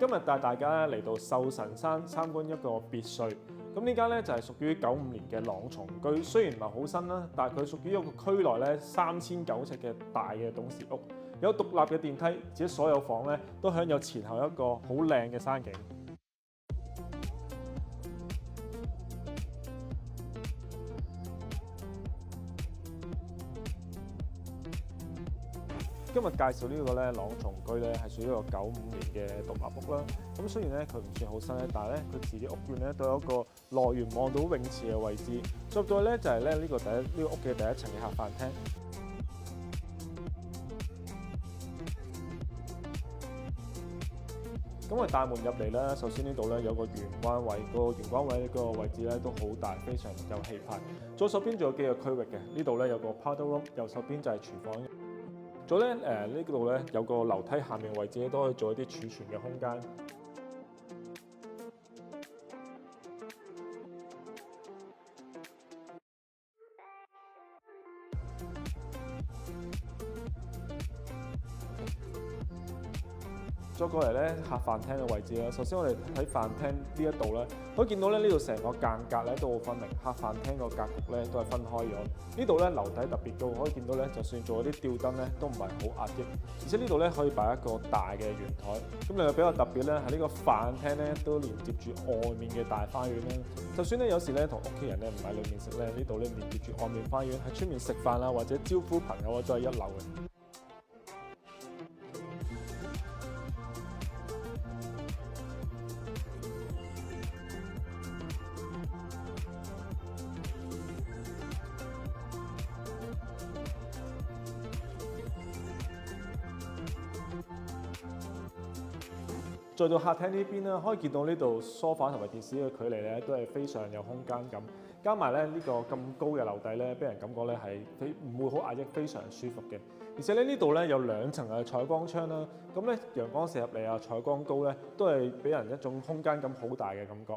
今日帶大家嚟到壽臣山參觀一個別墅。咁呢間咧就係屬於95年嘅朗松居，雖然唔係好新啦，但係佢屬於一個區內咧3900尺嘅大嘅董事屋，有獨立嘅電梯，而且所有房咧都享有前後一個好靚嘅山景。今日介紹呢個咧朗松居咧係屬於一個95年嘅獨立屋啦。咁雖然咧佢唔算好新咧，但係咧佢自己屋苑咧都有一個來源望到泳池嘅位置。再到咧就係咧呢個屋嘅第一層嘅客飯廳。咁我大門入嚟咧，首先呢度咧有個玄關位，個玄關位個位置咧都好大，非常有氣派。左手邊仲有幾個區域嘅，呢度咧有個 powder room， 右手邊就係廚房。再咧呢度咧有個樓梯下面位置咧都可以做一啲儲存嘅空間。再過嚟咧客飯廳嘅位置啦，首先我哋喺飯廳呢一度咧，可以見到咧呢度成個間隔咧都好分明，客飯廳個格局咧都係分開咗。呢度咧樓底特別高，可以見到咧就算做一啲吊燈咧都唔係好壓抑，而且呢度咧可以擺一個大嘅圓台。咁另外比較特別咧係呢個飯廳咧都連接住外面嘅大花園啦。就算咧有時咧同屋企人咧唔喺裏面食咧，呢度咧連接住外面花園，喺出面食飯啦或者招呼朋友啊都係一流嘅。再到客廳呢邊咧，可以見到呢度梳化同埋電視嘅距離咧，都係非常有空間感。加埋咧呢個咁高嘅樓底咧，俾人感覺咧係唔會好壓抑，非常舒服嘅。而且咧呢度咧有2層嘅採光窗啦，咁咧陽光射入嚟啊，採光高咧，都係俾人一種空間感好大嘅感覺。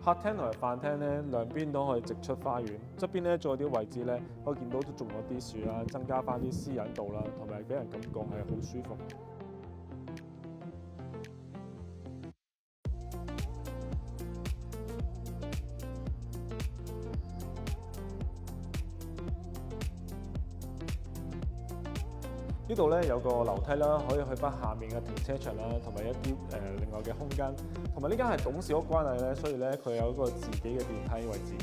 客廳同埋飯廳咧兩邊都可以直出花園，側邊咧仲有啲位置咧，可以見到都種咗啲樹啦，增加翻啲私隱度啦，同埋俾人感覺係好舒服。呢度咧有個樓梯啦，可以去翻下面嘅停車場啦，同埋一啲另外嘅空間。同埋呢間係董事屋關係咧，所以咧佢有一個自己嘅電梯位置。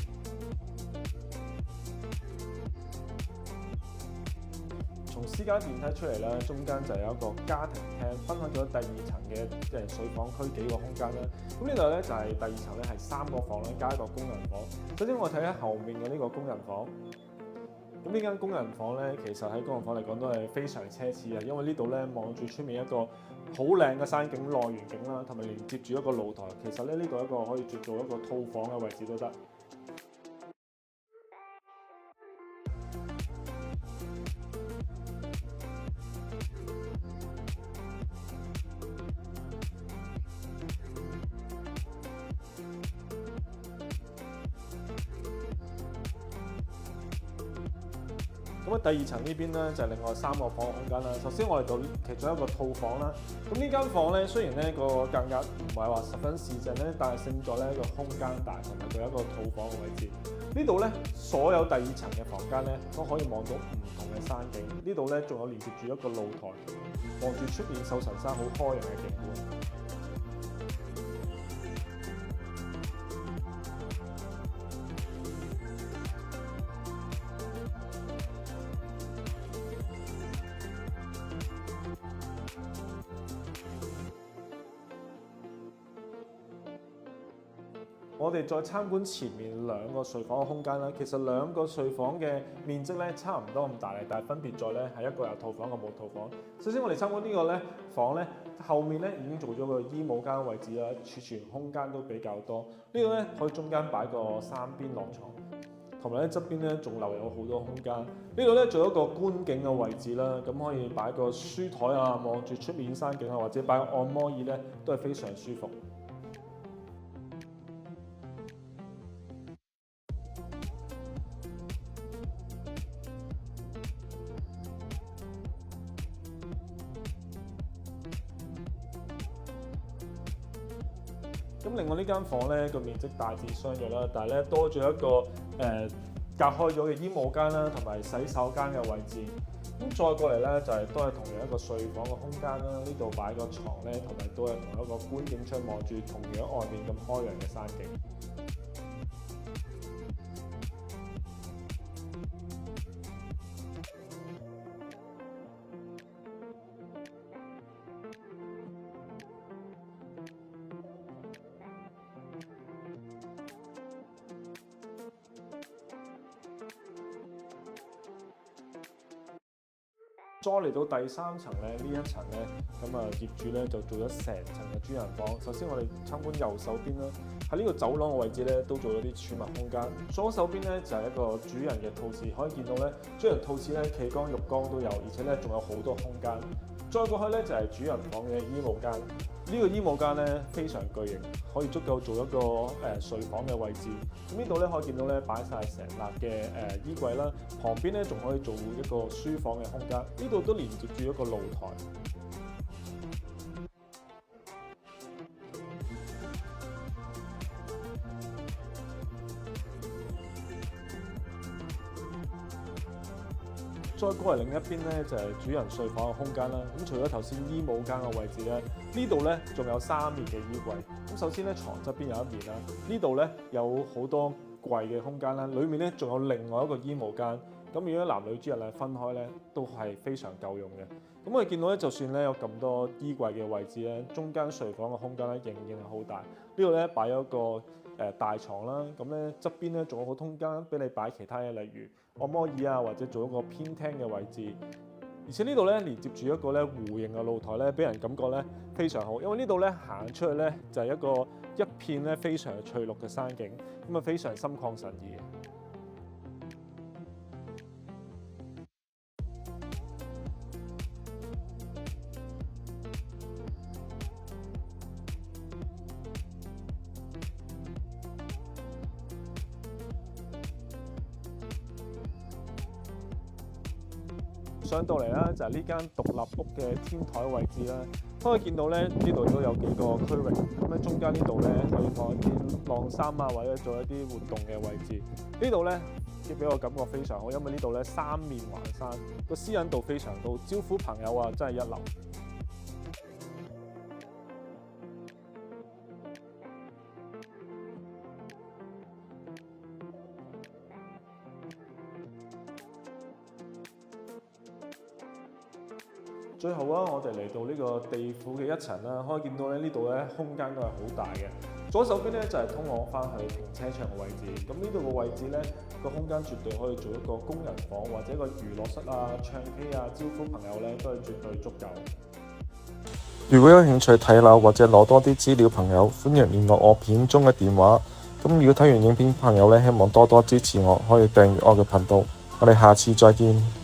從私家電梯出嚟啦，中間就有一個家庭廳，分享咗第2層嘅水房區幾個空間啦。咁呢度咧就係第2層咧係3個房咧加一個工人房。首先我睇下後面嘅呢個工人房。咁呢間工人房咧，其實喺工人房嚟講都係非常奢侈嘅，因為呢度咧望住出面一個好靚嘅山景、內園景啦，同埋連接住一個露台。其實咧呢度一個可以做一個套房嘅位置都得。咁第2層呢邊咧就係另外3個房嘅空間啦。首先我哋到其中一個套房啦。咁呢間房咧雖然咧個間隔唔係話十分市正咧，但係勝在咧個空間大，同埋佢有一個套房嘅位置。呢度咧所有第2層嘅房間咧都可以望到唔同嘅山景。呢度咧仲有連接住一個露台，望住出面壽臣山好開揚嘅景觀。我哋再參觀前面2個睡房嘅空間啦。其實2個睡房嘅面積咧差唔多咁大，但係分別在咧係一個有套房，一個冇套房。首先我哋參觀呢個咧房咧，後面咧已經做咗個衣帽間位置啦，儲存空間都比較多。呢個咧可以中間擺個3邊落床，同埋咧側邊咧仲留有好多空間。呢度咧做一個觀景嘅位置啦，咁可以擺個書台啊，望住出面山景啊，或者擺個按摩椅咧，都係非常舒服。咁另外呢間房咧個面積大致相若啦，但係咧多咗一個隔開咗嘅衣帽間啦，同埋洗手間嘅位置。咁再過嚟咧就係都係同樣一個睡房嘅空間啦。呢度擺個床咧，同埋都係同一個觀景窗望住同樣外面咁開揚嘅山景。再嚟到第三層咧，呢一層咧，咁業主咧就做咗成層嘅主人房。首先我哋參觀右手邊啦，喺呢個走廊嘅位置咧，都做咗啲儲物空間。左手邊咧就係一個主人嘅套廁，可以見到咧，主人套廁咧企缸浴缸都有，而且咧仲有好多空間。再過去咧就係主人房嘅衣帽間。呢個衣帽間咧非常巨型，可以足夠做一個睡房嘅位置。咁呢度咧可以見到咧擺晒成列嘅衣櫃啦，旁邊咧仲可以做一個書房嘅空間。呢度都連接住一個露台。再過嚟另一邊咧就係主人睡房嘅空間啦。咁除咗頭先衣帽間嘅位置咧，呢度咧仲有3面嘅衣櫃。咁首先咧床側邊有一面啦，呢度咧有好多櫃嘅空間啦，裡面咧仲有另外一個衣帽間。咁如果男女主人係分開咧，都係非常夠用嘅。咁我哋見到咧，就算咧有咁多衣櫃嘅位置咧，中間睡房嘅空間咧仍然係好大。呢度咧擺咗個大床啦，咁咧側邊咧仲有好空間俾你擺其他嘢，例如按摩椅啊，或者做一個偏廳嘅位置。而且呢度咧連接住一個咧弧形嘅露台咧，俾人感覺咧非常好，因為呢度咧行出去咧就係一片咧非常翠綠嘅山景，咁啊非常心曠神怡。上到嚟啦，就係呢間獨立屋嘅天台位置啦。可以見到咧，呢度都有幾個區域，咁喺中間呢度咧可以放一啲晾衫啊，或者做一啲活動嘅位置。呢度咧亦俾我感覺非常好，因為呢度咧三面環山，個私隱度非常高，招呼朋友啊真係一流。最後啊，我哋嚟到呢個地府嘅一層啦，可以見到咧呢度咧空間都係好大嘅。左手邊咧就係通往翻去停車場嘅位置，咁呢度嘅位置咧個空間絕對可以做一個工人房或者一個娛樂室啊、唱 K 啊、招呼朋友咧都係絕對足夠。如果有興趣睇樓或者攞多啲資料，朋友歡迎聯絡我片中嘅電話。咁如果睇完影片，朋友咧希望多多支持我，可以訂閱我嘅頻道。我哋下次再見。